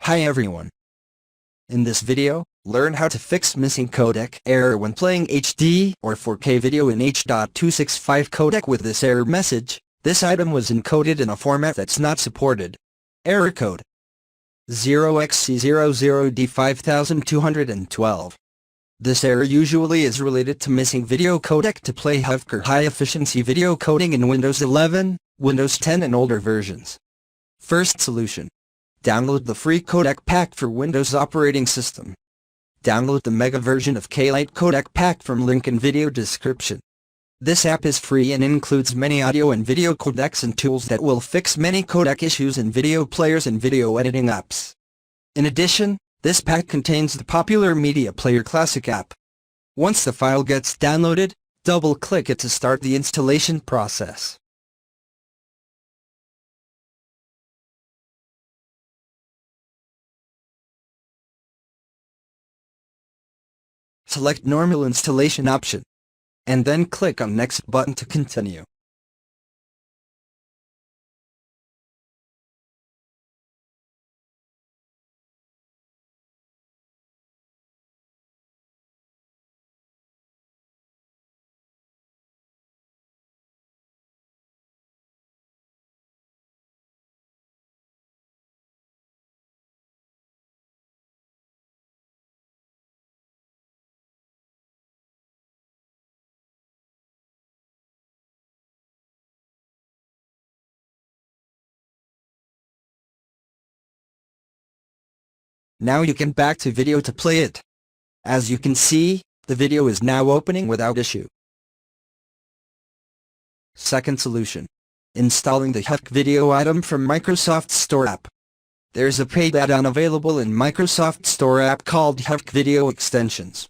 Hi everyone. In this video, learn how to fix missing codec error when playing HD or 4K video in H.265 codec with this error message. This item was encoded in a format that's not supported. Error code 0xc00d5212. This error usually is related to missing video codec to play HEVC or high-efficiency video coding in Windows 11, Windows 10 and older versions. First solution. Download the free codec pack for Windows operating system. Download the mega version of K-Lite codec pack from link in video description. This app is free and includes many audio and video codecs and tools that will fix many codec issues in video players and video editing apps. In addition, this pack contains the popular Media Player Classic app. Once the file gets downloaded, double-click it to start the installation process. Select Normal Installation option, and then click on Next button to continue. Now you can back to video to play it. As you can see, the video is now opening without issue. Second solution. Installing the HEVC video item from Microsoft Store app. There's a paid add-on available in Microsoft Store app called HEVC Video Extensions.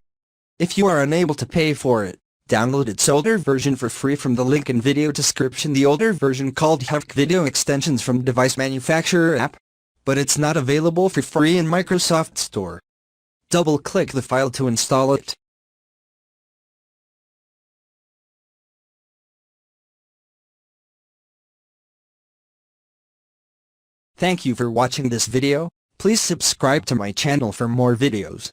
If you are unable to pay for it, download its older version for free from the link in video description. The older version called HEVC Video Extensions from Device Manufacturer app, but it's not available for free in Microsoft Store. Double-click the file to install it. Thank you for watching this video. Please subscribe to my channel for more videos.